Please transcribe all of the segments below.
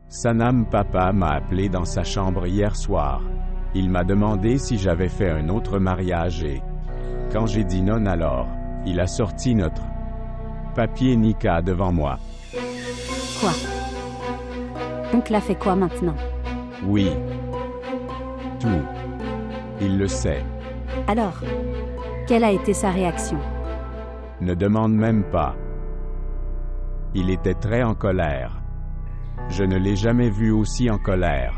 Sanam papa m'a appelé dans sa chambre hier soir. Il m'a demandé si j'avais fait un autre mariage et, quand j'ai dit non alors, il a sorti notre papier Nika devant moi. Quoi? Oncle a fait quoi maintenant? Oui. Tout. Il le sait. Alors, quelle a été sa réaction? Ne demande même pas. Il était très en colère. Je ne l'ai jamais vu aussi en colère.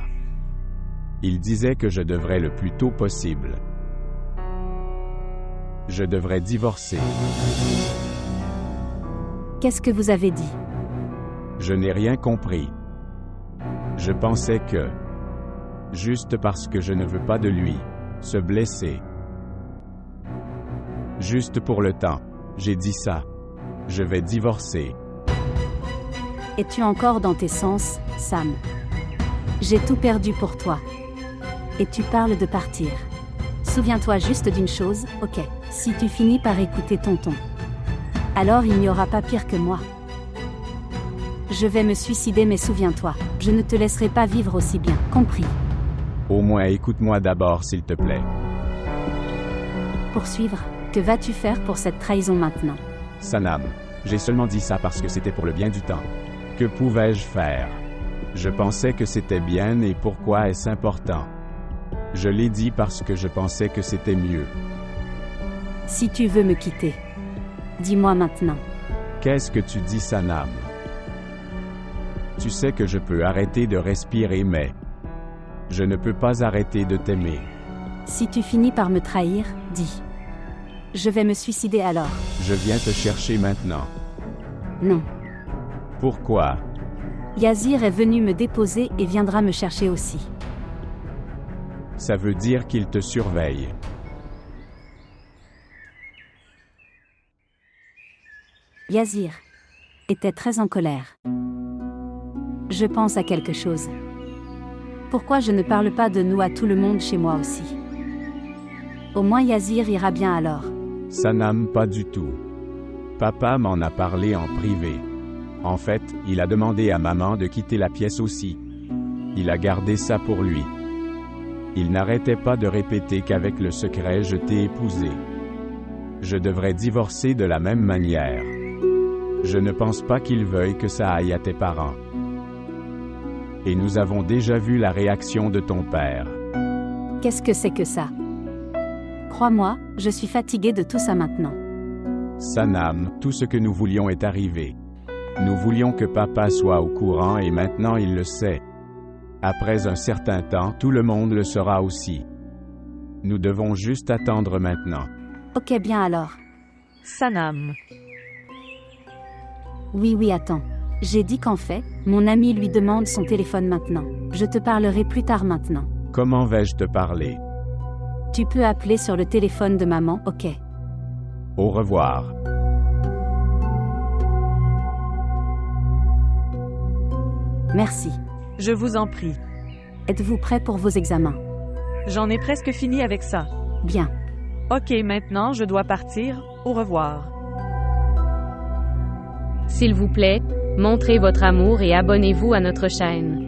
Il disait que je devrais le plus tôt possible. Je devrais divorcer. Qu'est-ce que vous avez dit? Je n'ai rien compris. Je pensais que, juste parce que je ne veux pas de lui, se blesser. Juste pour le temps, j'ai dit ça. Je vais divorcer. Es-tu encore dans tes sens, Sam? J'ai tout perdu pour toi. Et tu parles de partir. Souviens-toi juste d'une chose, ok? Si tu finis par écouter tonton, alors il n'y aura pas pire que moi. Je vais me suicider mais souviens-toi, je ne te laisserai pas vivre aussi bien, compris? Au moins écoute-moi d'abord s'il te plaît. Poursuivre, que vas-tu faire pour cette trahison maintenant? Sanam, j'ai seulement dit ça parce que c'était pour le bien du temps. Que pouvais-je faire? Je pensais que c'était bien et pourquoi est-ce important? Je l'ai dit parce que je pensais que c'était mieux. Si tu veux me quitter, dis-moi maintenant. Qu'est-ce que tu dis, Sanam? Tu sais que je peux arrêter de respirer mais je ne peux pas arrêter de t'aimer. Si tu finis par me trahir, dis. Je vais me suicider alors. Je viens te chercher maintenant. Non. Pourquoi? Yazir est venu me déposer et viendra me chercher aussi. Ça veut dire qu'il te surveille. Yazir était très en colère. Je pense à quelque chose. Pourquoi je ne parle pas de nous à tout le monde chez moi aussi? Au moins Yazir ira bien alors. Sanam, pas du tout. Papa m'en a parlé en privé. En fait, il a demandé à maman de quitter la pièce aussi. Il a gardé ça pour lui. Il n'arrêtait pas de répéter qu'avec le secret je t'ai épousé. Je devrais divorcer de la même manière. Je ne pense pas qu'il veuille que ça aille à tes parents. Et nous avons déjà vu la réaction de ton père. Qu'est-ce que c'est que ça? Crois-moi, je suis fatiguée de tout ça maintenant. Sanam, tout ce que nous voulions est arrivé. Nous voulions que papa soit au courant et maintenant il le sait. Après un certain temps, tout le monde le saura aussi. Nous devons juste attendre maintenant. Ok bien alors. Sanam. Oui attends. J'ai dit qu'en fait, mon ami lui demande son téléphone maintenant. Je te parlerai plus tard maintenant. Comment vais-je te parler? Tu peux appeler sur le téléphone de maman, ok? Au revoir. Merci. Je vous en prie. Êtes-vous prêts pour vos examens? J'en ai presque fini avec ça. Bien. Ok, maintenant je dois partir. Au revoir. S'il vous plaît, montrez votre amour et abonnez-vous à notre chaîne.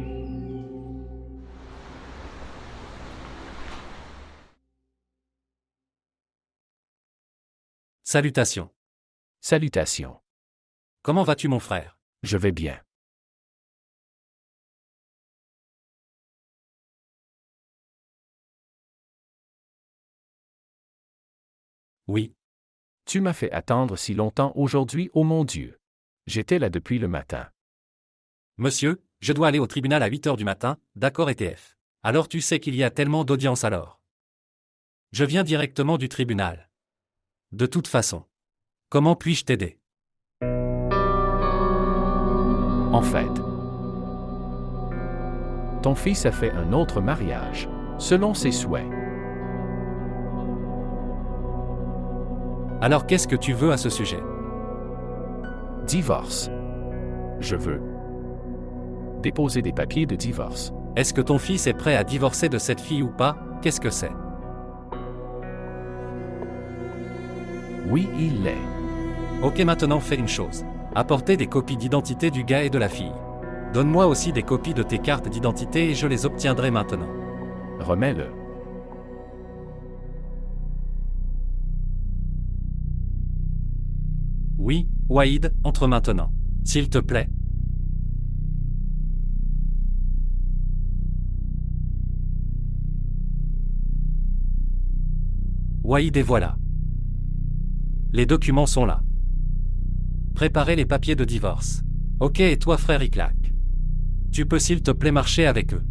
Salutations. Salutations. Comment vas-tu mon frère? Je vais bien. Oui. Tu m'as fait attendre si longtemps aujourd'hui, ô mon Dieu. J'étais là depuis le matin. Monsieur, je dois aller au tribunal à 8 heures du matin, d'accord ETF. Alors tu sais qu'il y a tellement d'audience alors. Je viens directement du tribunal. De toute façon. Comment puis-je t'aider? En fait, ton fils a fait un autre mariage, selon ses souhaits. Alors qu'est-ce que tu veux à ce sujet? Divorce. Je veux déposer des papiers de divorce. Est-ce que ton fils est prêt à divorcer de cette fille ou pas? Qu'est-ce que c'est? Oui, il l'est. Ok, maintenant fais une chose. Apportez des copies d'identité du gars et de la fille. Donne-moi aussi des copies de tes cartes d'identité et je les obtiendrai maintenant. Remets-le. Oui, Wahid, entre maintenant. S'il te plaît. Wahid, et voilà. Les documents sont là. Préparez les papiers de divorce. Ok, et toi frère Iklak. Tu peux s'il te plaît marcher avec eux.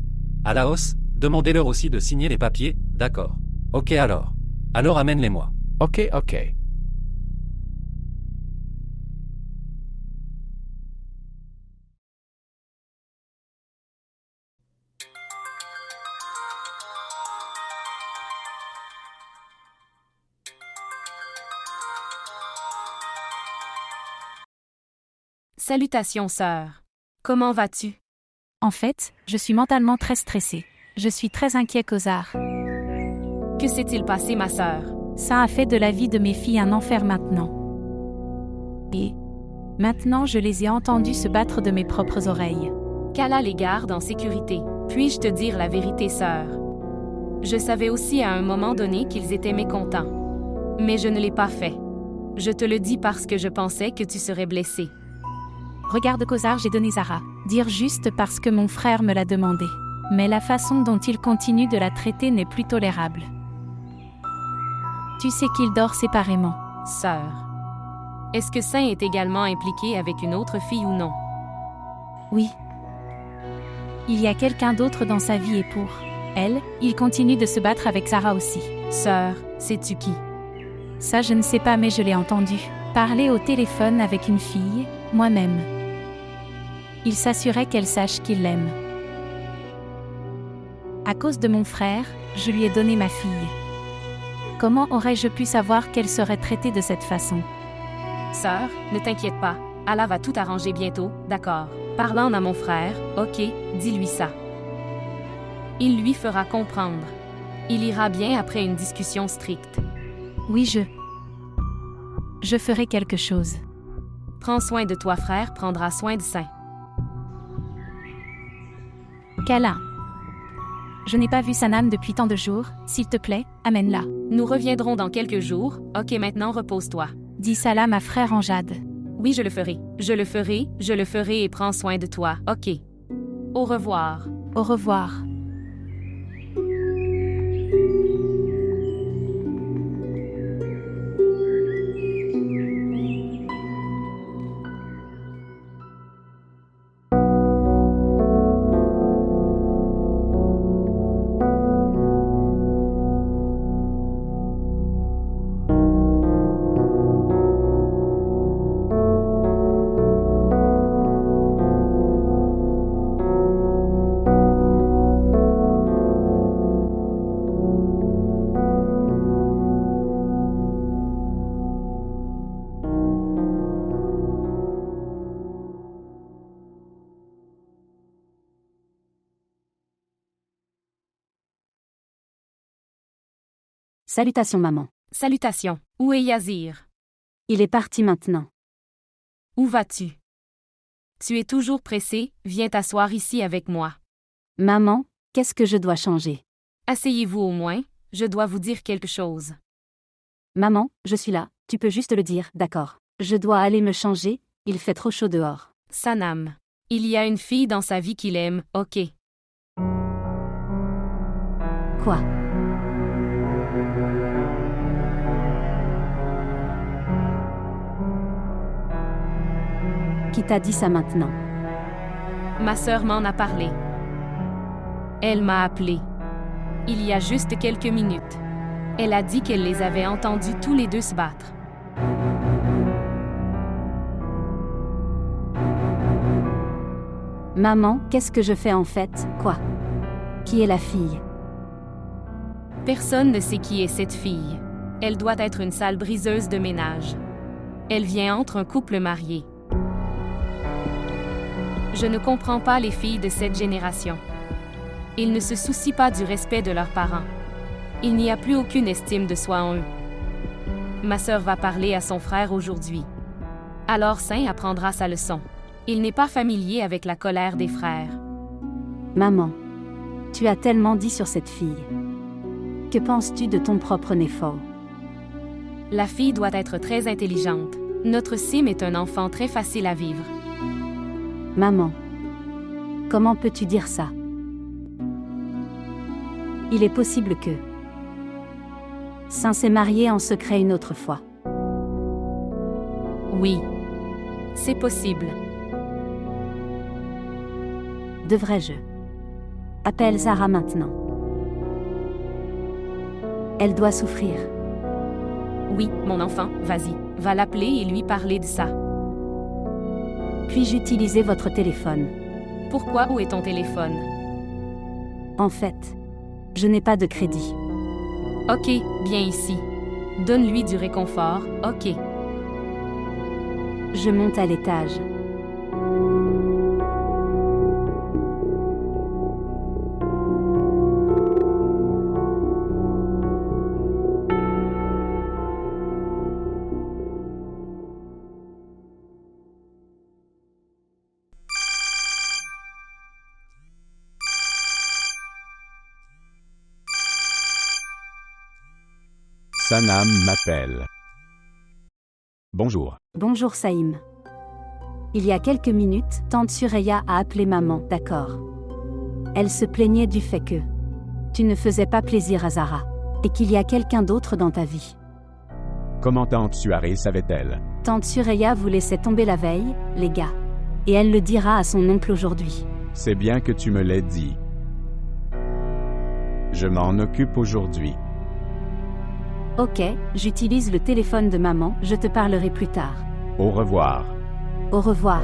À la hausse, demandez-leur aussi de signer les papiers, d'accord. Ok alors. Alors amène-les-moi. Ok. Salutations, sœur. Comment vas-tu? En fait, je suis mentalement très stressée. Je suis très inquiet, Kozar. Que s'est-il passé, ma sœur? Ça a fait de la vie de mes filles un enfer maintenant. Et maintenant, je les ai entendues se battre de mes propres oreilles. Qu'Allah les garde en sécurité. Puis-je te dire la vérité, sœur? Je savais aussi à un moment donné qu'ils étaient mécontents. Mais je ne l'ai pas fait. Je te le dis parce que je pensais que tu serais blessée. Regarde, Kozar, j'ai donné Zara. Dire juste parce que mon frère me l'a demandé. Mais la façon dont il continue de la traiter n'est plus tolérable. Tu sais qu'il dort séparément. Sœur. Est-ce que Saint est également impliqué avec une autre fille ou non? Oui. Il y a quelqu'un d'autre dans sa vie et pour elle, il continue de se battre avec Zara aussi. Sœur, sais-tu qui? Ça, je ne sais pas, mais je l'ai entendu parler au téléphone avec une fille, moi-même. Il s'assurait qu'elle sache qu'il l'aime. À cause de mon frère, je lui ai donné ma fille. Comment aurais-je pu savoir qu'elle serait traitée de cette façon? Sœur, ne t'inquiète pas. Allah va tout arranger bientôt, d'accord. Parlant à mon frère, ok, dis-lui ça. Il lui fera comprendre. Il ira bien après une discussion stricte. Oui, je ferai quelque chose. Prends soin de toi, frère prendra soin de Saint. Kala. Je n'ai pas vu Sanam depuis tant de jours, s'il te plaît, amène-la. Nous reviendrons dans quelques jours, ok maintenant repose-toi. Dis salam à frère Anjad. Oui, je le ferai. Je le ferai et prends soin de toi, ok. Au revoir. Au revoir. Salutations maman. Salutations. Où est Yazir? Il est parti maintenant. Où vas-tu? Tu es toujours pressé, viens t'asseoir ici avec moi. Maman, qu'est-ce que je dois changer? Asseyez-vous au moins, je dois vous dire quelque chose. Maman, je suis là, tu peux juste le dire, d'accord. Je dois aller me changer, il fait trop chaud dehors. Sanam. Il y a une fille dans sa vie qu'il aime, ok. Quoi? Qui t'a dit ça maintenant? Ma sœur m'en a parlé. Elle m'a appelé. Il y a juste quelques minutes. Elle a dit qu'elle les avait entendus tous les deux se battre. Maman, qu'est-ce que je fais en fait? Quoi? Qui est la fille? Personne ne sait qui est cette fille. Elle doit être une sale briseuse de ménage. Elle vient entre un couple marié. Je ne comprends pas les filles de cette génération. Ils ne se soucient pas du respect de leurs parents. Il n'y a plus aucune estime de soi en eux. Ma sœur va parler à son frère aujourd'hui. Alors Saint apprendra sa leçon. Il n'est pas familier avec la colère des frères. Maman, tu as tellement dit sur cette fille. Que penses-tu de ton propre Néphor? La fille doit être très intelligente. Notre Sim est un enfant très facile à vivre. Maman, comment peux-tu dire ça? Il est possible que Saint s'est marié en secret une autre fois. Oui, c'est possible. Devrais-je? Appelle Sarah maintenant. Elle doit souffrir. Oui, mon enfant, vas-y, va l'appeler et lui parler de ça. Puis-je utiliser votre téléphone? Pourquoi où est ton téléphone? En fait, je n'ai pas de crédit. Ok, viens ici. Donne-lui du réconfort, ok. Je monte à l'étage. Sanam m'appelle. Bonjour. Bonjour Saïm. Il y a quelques minutes, tante Sureya a appelé maman, d'accord. Elle se plaignait du fait que tu ne faisais pas plaisir à Zara, et qu'il y a quelqu'un d'autre dans ta vie. Comment tante Suaré savait-elle? Tante Sureya vous laissait tomber la veille, les gars. Et elle le dira à son oncle aujourd'hui. C'est bien que tu me l'aies dit. Je m'en occupe aujourd'hui. Ok, j'utilise le téléphone de maman, je te parlerai plus tard. Au revoir. Au revoir.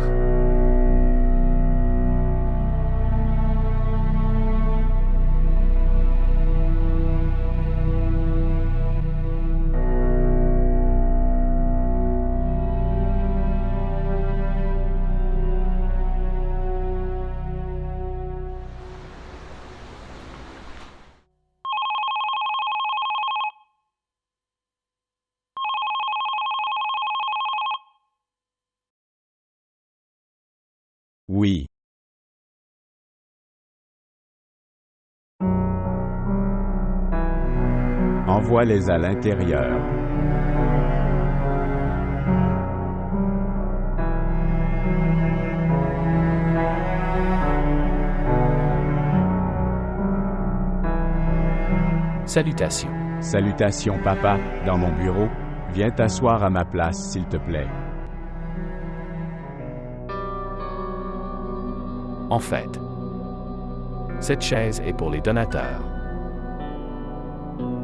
Oui. Envoie-les à l'intérieur. Salutations. Salutations papa, dans mon bureau. Viens t'asseoir à ma place s'il te plaît. En fait, cette chaise est pour les donateurs.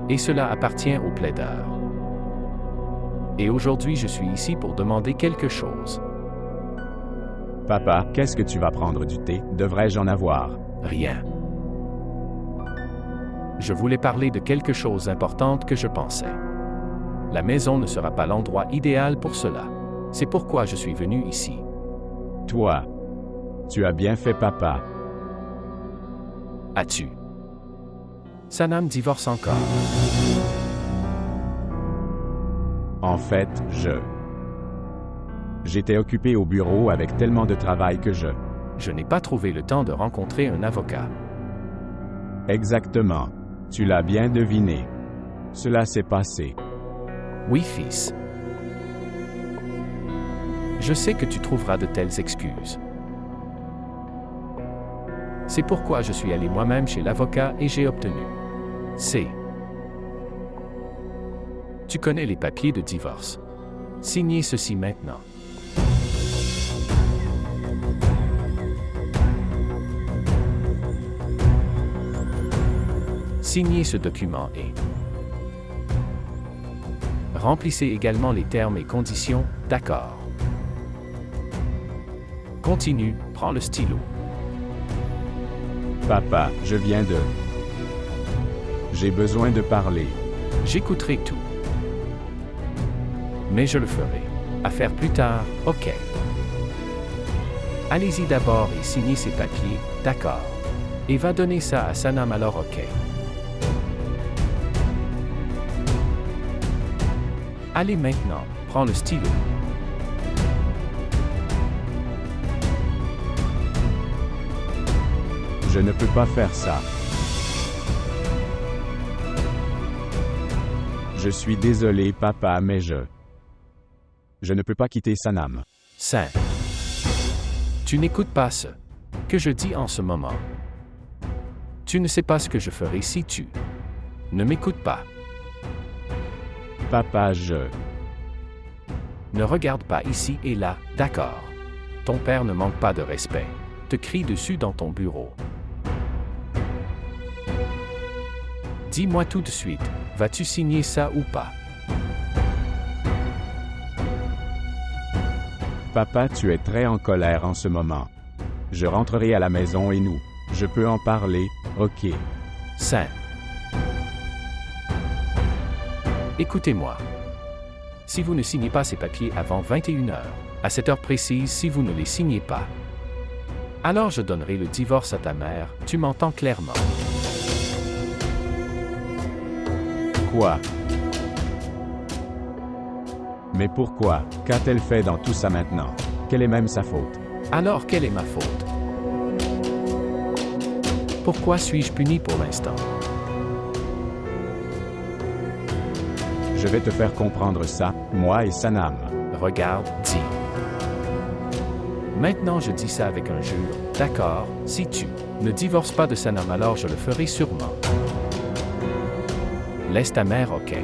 Et cela appartient aux plaideurs. Et aujourd'hui, je suis ici pour demander quelque chose. Papa, qu'est-ce que tu vas prendre du thé? Devrais-je en avoir? Rien. Je voulais parler de quelque chose d'important que je pensais. La maison ne sera pas l'endroit idéal pour cela. C'est pourquoi je suis venu ici. Toi. Tu as bien fait, papa. As-tu? Sanam divorce encore. En fait, j'étais occupé au bureau avec tellement de travail que Je n'ai pas trouvé le temps de rencontrer un avocat. Exactement. Tu l'as bien deviné. Cela s'est passé. Oui, fils. Je sais que tu trouveras de telles excuses. C'est pourquoi je suis allé moi-même chez l'avocat et j'ai obtenu. Tu connais les papiers de divorce. Signez ceci maintenant. Signez ce document et remplissez également les termes et conditions, d'accord. Continue, prends le stylo. Papa, J'ai besoin de parler. J'écouterai tout. Mais je le ferai. À faire plus tard, ok. Allez-y d'abord et signez ces papiers, d'accord. Et va donner ça à Sanam alors ok. Allez maintenant, prends le stylo. Je ne peux pas faire ça. Je suis désolé, papa, mais je ne peux pas quitter Sanam. Sam, tu n'écoutes pas ce que je dis en ce moment. Tu ne sais pas ce que je ferai si tu ne m'écoutes pas. Papa, Ne regarde pas ici et là, d'accord. Ton père ne manque pas de respect. Te crie dessus dans ton bureau. Dis-moi tout de suite, vas-tu signer ça ou pas? Papa, tu es très en colère en ce moment. Je rentrerai à la maison et je peux en parler, ok? Sam. Écoutez-moi. Si vous ne signez pas ces papiers avant 21h, à cette heure précise si vous ne les signez pas, alors je donnerai le divorce à ta mère, tu m'entends clairement. Quoi? Mais pourquoi? Qu'a-t-elle fait dans tout ça maintenant? Quelle est même sa faute? Alors quelle est ma faute? Pourquoi suis-je puni pour l'instant? Je vais te faire comprendre ça, moi et Sanam. Regarde, dis. Maintenant je dis ça avec un jure, d'accord, si tu ne divorces pas de Sanam alors je le ferai sûrement. Laisse ta mère, ok?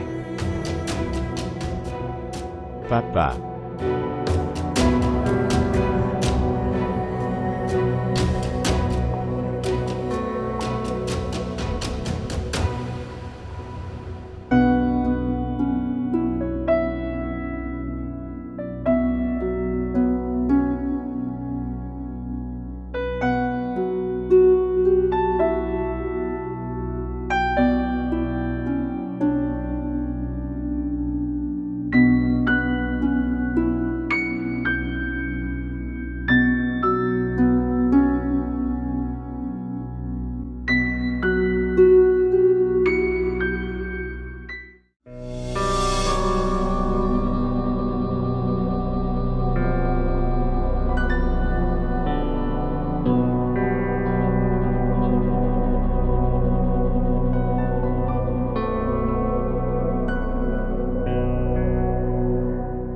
Papa.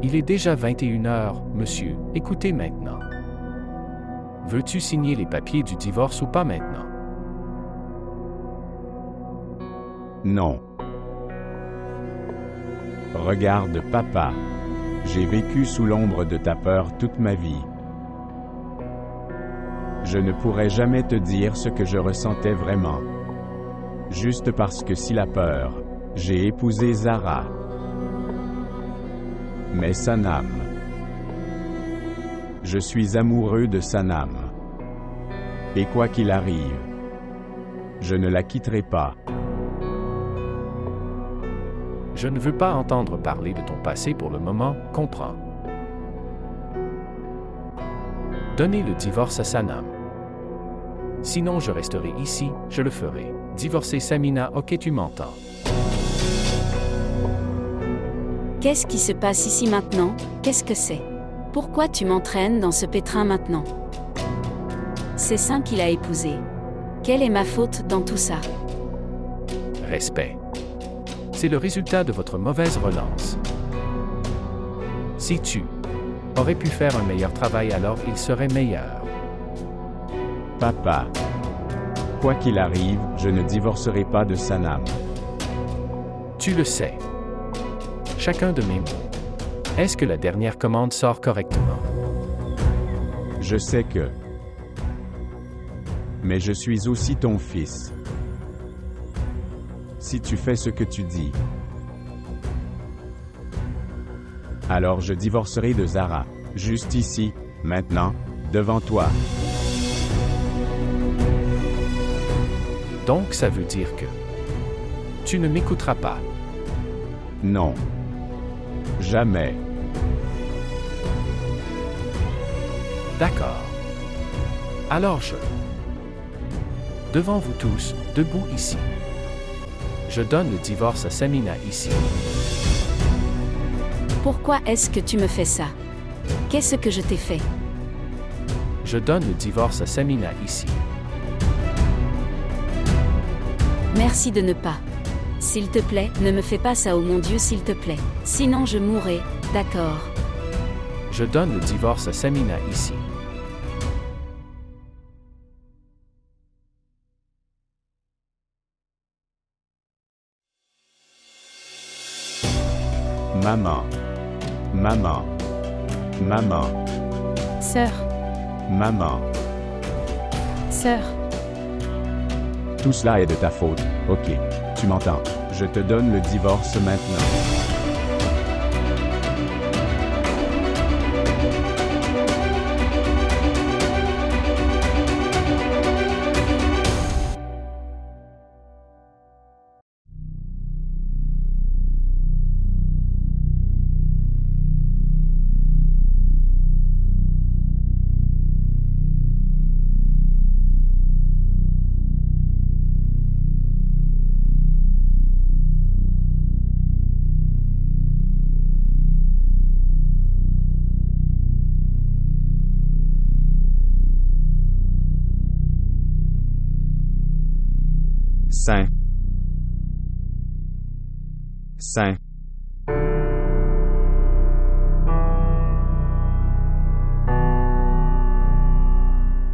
Il est déjà 21h, monsieur, écoutez maintenant. Veux-tu signer les papiers du divorce ou pas maintenant? Non. Regarde, papa. J'ai vécu sous l'ombre de ta peur toute ma vie. Je ne pourrais jamais te dire ce que je ressentais vraiment. Juste parce que si la peur, j'ai épousé Zara. Mais Sanam. Je suis amoureux de Sanam. Et quoi qu'il arrive, je ne la quitterai pas. Je ne veux pas entendre parler de ton passé pour le moment, comprends. Donnez le divorce à Sanam. Sinon je resterai ici, je le ferai. Divorcer Samina, ok tu m'entends. Qu'est-ce qui se passe ici maintenant? Qu'est-ce que c'est? Pourquoi tu m'entraînes dans ce pétrin maintenant? C'est ça qu'il a épousé. Quelle est ma faute dans tout ça? Respect. C'est le résultat de votre mauvaise relance. Si tu aurais pu faire un meilleur travail alors il serait meilleur. Papa. Quoi qu'il arrive, je ne divorcerai pas de Sanam. Tu le sais. Chacun de mes mots. Est-ce que la dernière commande sort correctement? Je sais que. Mais je suis aussi ton fils. Si tu fais ce que tu dis, alors je divorcerai de Zara, juste ici, maintenant, devant toi. Donc ça veut dire que tu ne m'écouteras pas. Non. Jamais. D'accord. Alors devant vous tous, debout ici. Je donne le divorce à Samina ici. Pourquoi est-ce que tu me fais ça? Qu'est-ce que je t'ai fait? Je donne le divorce à Samina ici. Merci de ne pas. S'il te plaît, ne me fais pas ça, oh mon Dieu, s'il te plaît. Sinon je mourrai, d'accord. Je donne le divorce à Samina ici. Maman. Maman. Maman. Sœur, Maman. sœur, Tout cela est de ta faute. Ok. Tu m'entends. Je te donne le divorce maintenant. Saint. Saint.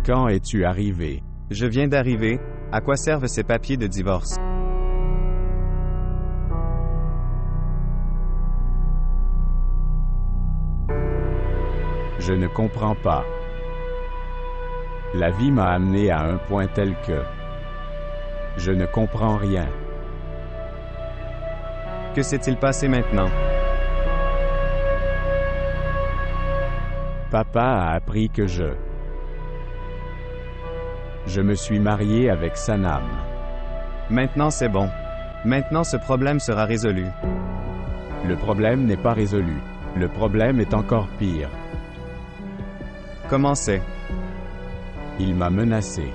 Quand es-tu arrivé? Je viens d'arriver. À quoi servent ces papiers de divorce? Je ne comprends pas. La vie m'a amené à un point tel que... Je ne comprends rien. Que s'est-il passé maintenant? Papa a appris que je me suis marié avec Sanam. Maintenant c'est bon. Maintenant ce problème sera résolu. Le problème n'est pas résolu. Le problème est encore pire. Comment c'est? Il m'a menacé.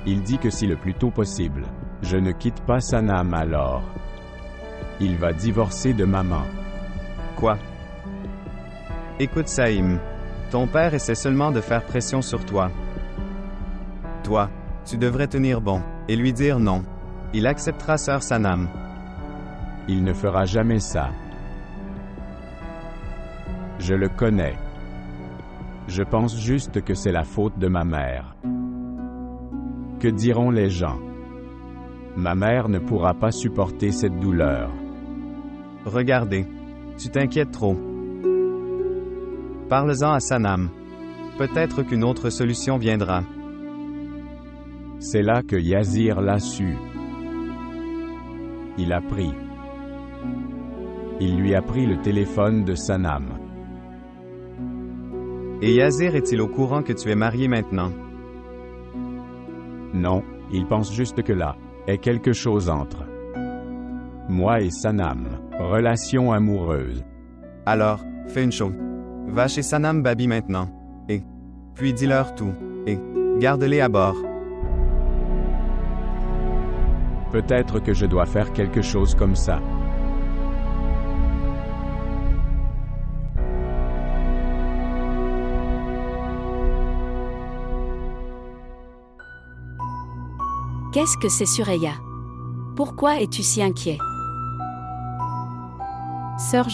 Il dit que si le plus tôt possible, je ne quitte pas Sanam alors, il va divorcer de maman. Quoi? Écoute Saïm, ton père essaie seulement de faire pression sur toi. Toi, tu devrais tenir bon, et lui dire non. Il acceptera sœur Sanam. Il ne fera jamais ça. Je le connais. Je pense juste que c'est la faute de ma mère. Que diront les gens? Ma mère ne pourra pas supporter cette douleur. Regardez, tu t'inquiètes trop. Parle-en à Sanam. Peut-être qu'une autre solution viendra. C'est là que Yazir l'a su. Il a pris. Il lui a pris le téléphone de Sanam. Et Yazir est-il au courant que tu es marié maintenant? Non, il pense juste que là est quelque chose entre moi et Sanam, relation amoureuse. Alors, fais une chose. Va chez Sanam Babi maintenant. Et puis dis-leur tout. Et garde-les à bord. Peut-être que je dois faire quelque chose comme ça. Qu'est-ce que c'est Sureya? Pourquoi es-tu si inquiet? sœur,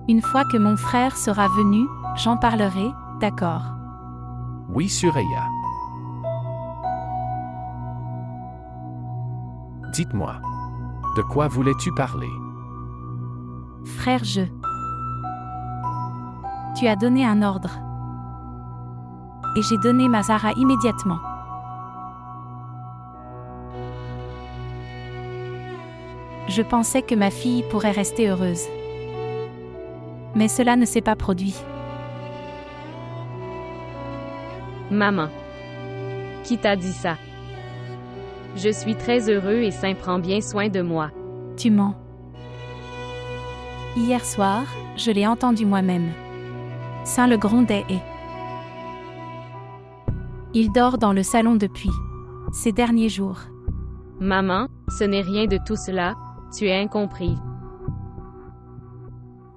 une fois que mon frère sera venu, j'en parlerai, d'accord? Oui, Sureya. Dites-moi, de quoi voulais-tu parler? Frère, tu as donné un ordre. Et j'ai donné Mazara immédiatement. Je pensais que ma fille pourrait rester heureuse. Mais cela ne s'est pas produit. Maman. Qui t'a dit ça? Je suis très heureux et Saint prend bien soin de moi. Tu mens. Hier soir, je l'ai entendu moi-même. Saint le grondait et... Il dort dans le salon depuis ces derniers jours. Maman, ce n'est rien de tout cela, tu es incompris.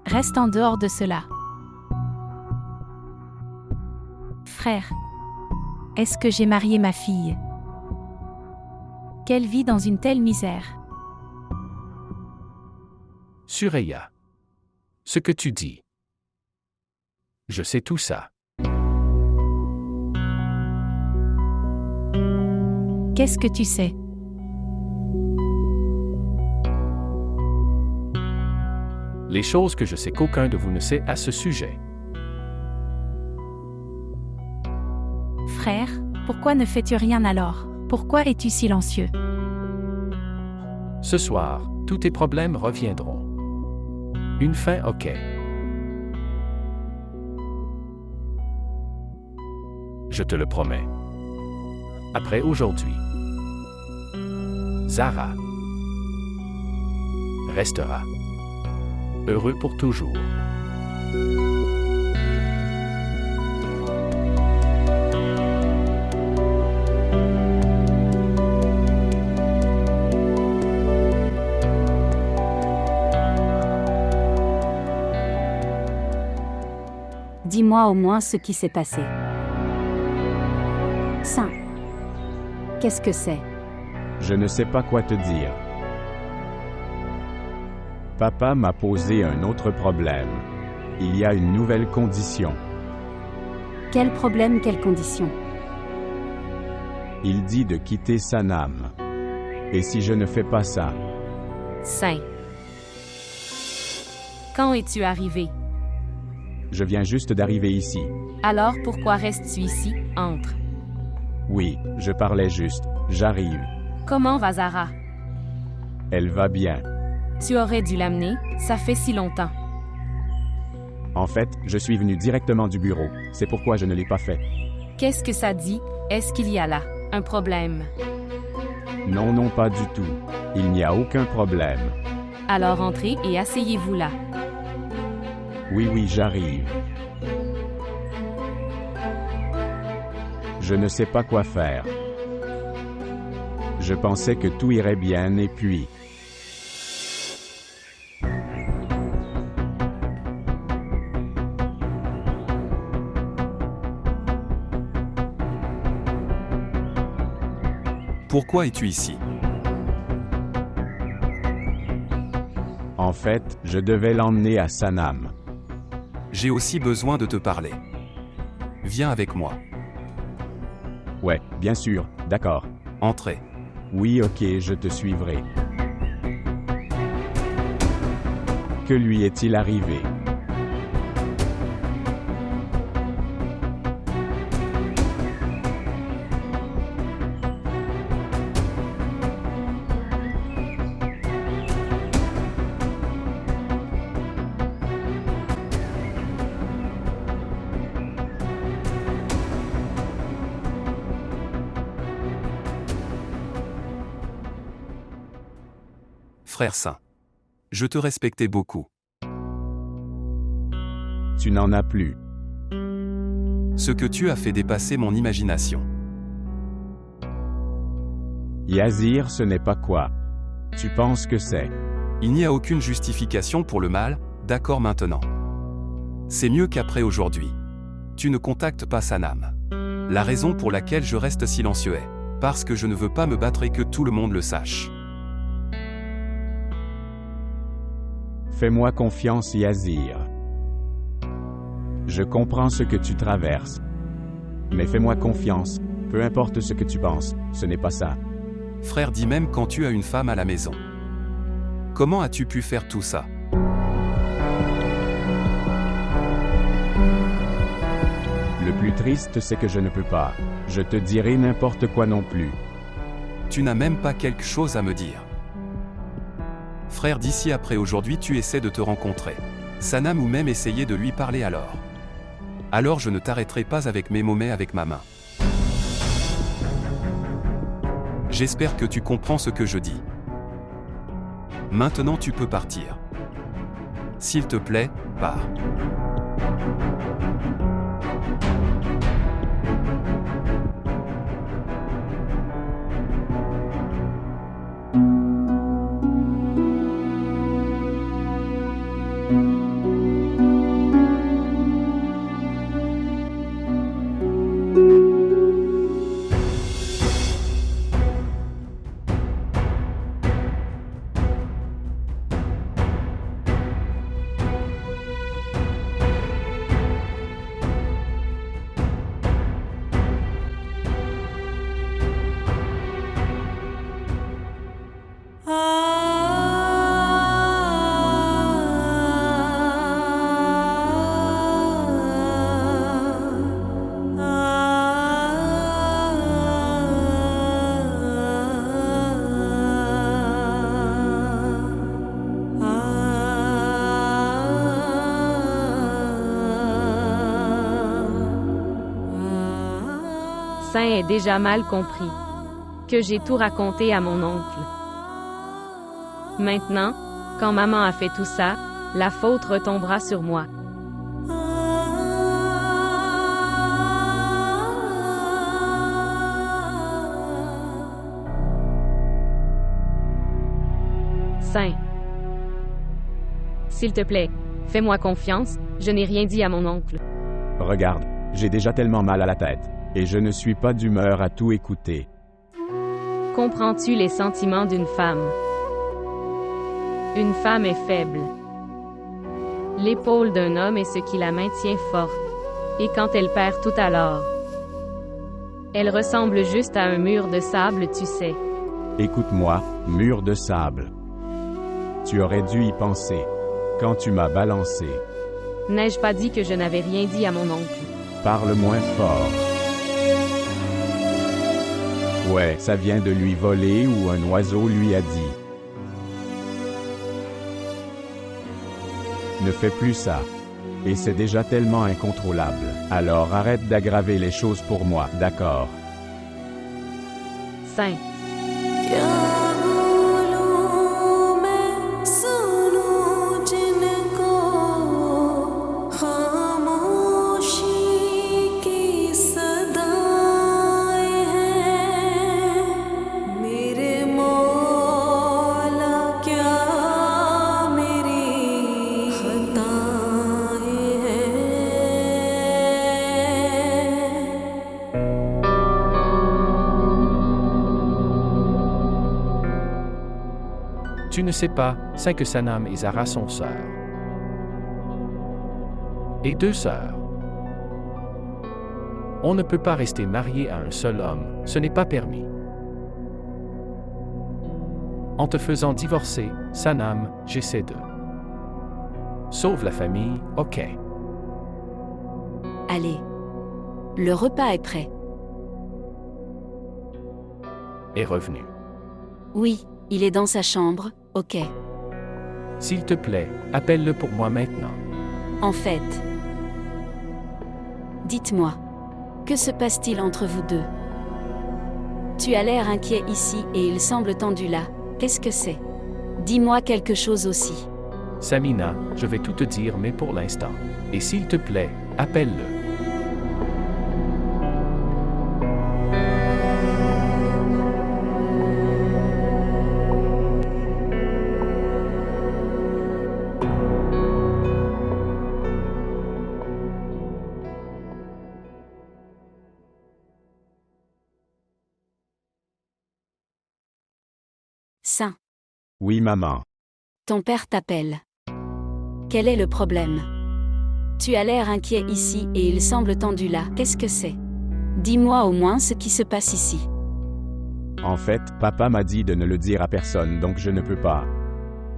Reste en dehors de cela. Frère, est-ce que j'ai marié ma fille? Qu'elle vit dans une telle misère. Sureya. Ce que tu dis. Je sais tout ça. Qu'est-ce que tu sais? Les choses que je sais qu'aucun de vous ne sait à ce sujet. Frère, pourquoi ne fais-tu rien alors? Pourquoi es-tu silencieux? Ce soir, tous tes problèmes reviendront. Une fin, ok. Je te le promets. Après aujourd'hui, Zara restera heureux pour toujours. Dis-moi au moins ce qui s'est passé. Saint. Qu'est-ce que c'est? Je ne sais pas quoi te dire. Papa m'a posé un autre problème. Il y a une nouvelle condition. Quel problème, quelle condition? Il dit de quitter Sanam. Et si je ne fais pas ça? Saint. Quand es-tu arrivé? Je viens juste d'arriver ici. Alors pourquoi restes-tu ici? Entre. Oui, je parlais juste. J'arrive. Comment va Zara? Elle va bien. Tu aurais dû l'amener, ça fait si longtemps. En fait, je suis venu directement du bureau. C'est pourquoi je ne l'ai pas fait. Qu'est-ce que ça dit? Est-ce qu'il y a là un problème? Non, non, pas du tout. Il n'y a aucun problème. Alors entrez et asseyez-vous là. Oui, oui, j'arrive. Je ne sais pas quoi faire. Je pensais que tout irait bien et puis... Pourquoi es-tu ici? En fait, je devais l'emmener à Sanam. J'ai aussi besoin de te parler. Viens avec moi. Ouais, bien sûr, d'accord. Entrez. Oui, ok, je te suivrai. Que lui est-il arrivé? Frère saint. Je te respectais beaucoup. Tu n'en as plus. Ce que tu as fait dépasser mon imagination. Yazir, ce n'est pas quoi. Tu penses que c'est? Il n'y a aucune justification pour le mal, d'accord maintenant. C'est mieux qu'après aujourd'hui. Tu ne contactes pas Sanam. La raison pour laquelle je reste silencieux est parce que je ne veux pas me battre et que tout le monde le sache. Fais-moi confiance, Yazir. Je comprends ce que tu traverses. Mais fais-moi confiance, peu importe ce que tu penses, ce n'est pas ça. Frère, dis même quand tu as une femme à la maison. Comment as-tu pu faire tout ça? Le plus triste, c'est que je ne peux pas. Je te dirai n'importe quoi non plus. Tu n'as même pas quelque chose à me dire. Frère, d'ici après aujourd'hui tu essaies de te rencontrer. Sanam ou même essayer de lui parler alors. Alors je ne t'arrêterai pas avec mes mots mais avec ma main. J'espère que tu comprends ce que je dis. Maintenant tu peux partir. S'il te plaît, pars. Saint est déjà mal compris. Que j'ai tout raconté à mon oncle. Maintenant, quand maman a fait tout ça, la faute retombera sur moi. Saint. S'il te plaît, fais-moi confiance, je n'ai rien dit à mon oncle. Regarde, j'ai déjà tellement mal à la tête, et je ne suis pas d'humeur à tout écouter. Comprends-tu les sentiments d'une femme? Une femme est faible. L'épaule d'un homme est ce qui la maintient forte. Et quand elle perd tout alors, elle ressemble juste à un mur de sable, tu sais. Écoute-moi, mur de sable. Tu aurais dû y penser. Quand tu m'as balancé. N'ai-je pas dit que je n'avais rien dit à mon oncle? Parle moins fort. Ouais, ça vient de lui voler ou un oiseau lui a dit. Ne fais plus ça. Et c'est déjà tellement incontrôlable. Alors arrête d'aggraver les choses pour moi, d'accord? Saint. Tu ne sais pas, Saint, que Sanam et Zara sont sœurs. Et 2 sœurs. On ne peut pas rester marié à un seul homme, ce n'est pas permis. En te faisant divorcer, Sanam, j'essaie de... Sauve la famille, ok. Allez. Le repas est prêt. Est revenu. Oui, il est dans sa chambre, ok. S'il te plaît, appelle-le pour moi maintenant. En fait, dites-moi, que se passe-t-il entre vous deux? Tu as l'air inquiet ici et il semble tendu là. Qu'est-ce que c'est? Dis-moi quelque chose aussi. Samina, je vais tout te dire mais pour l'instant. Et s'il te plaît, appelle-le. Saint. Oui, maman. Ton père t'appelle. Quel est le problème? Tu as l'air inquiet ici et il semble tendu là. Qu'est-ce que c'est? Dis-moi au moins ce qui se passe ici. En fait, papa m'a dit de ne le dire à personne, donc je ne peux pas.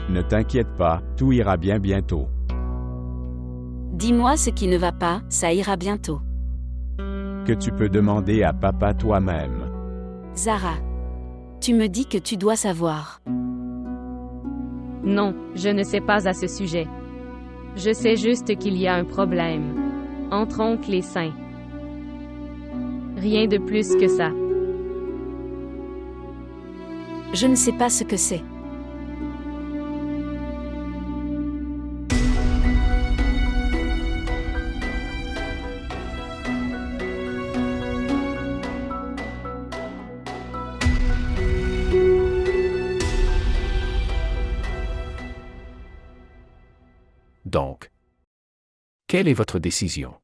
Ne t'inquiète pas, tout ira bien bientôt. Dis-moi ce qui ne va pas, ça ira bientôt. Que tu peux demander à papa toi-même. Zara. Tu me dis que tu dois savoir. Non, je ne sais pas à ce sujet. Je sais juste qu'il y a un problème. Entre oncle et Saint. Rien de plus que ça. Je ne sais pas ce que c'est. Donc, quelle est votre décision?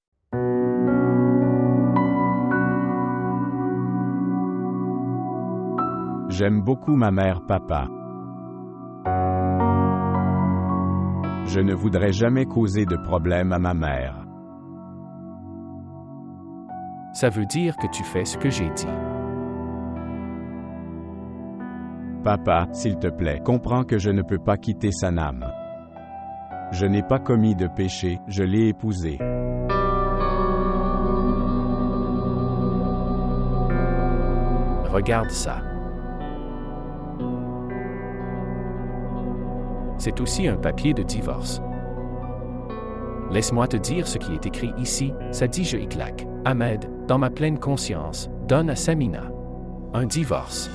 J'aime beaucoup ma mère, papa. Je ne voudrais jamais causer de problème à ma mère. Ça veut dire que tu fais ce que j'ai dit. Papa, s'il te plaît, comprends que je ne peux pas quitter Sanam. Je n'ai pas commis de péché, je l'ai épousée. Regarde ça. C'est aussi un papier de divorce. Laisse-moi te dire ce qui est écrit ici, ça dit je y claque. Ahmed, dans ma pleine conscience, donne à Samina un divorce.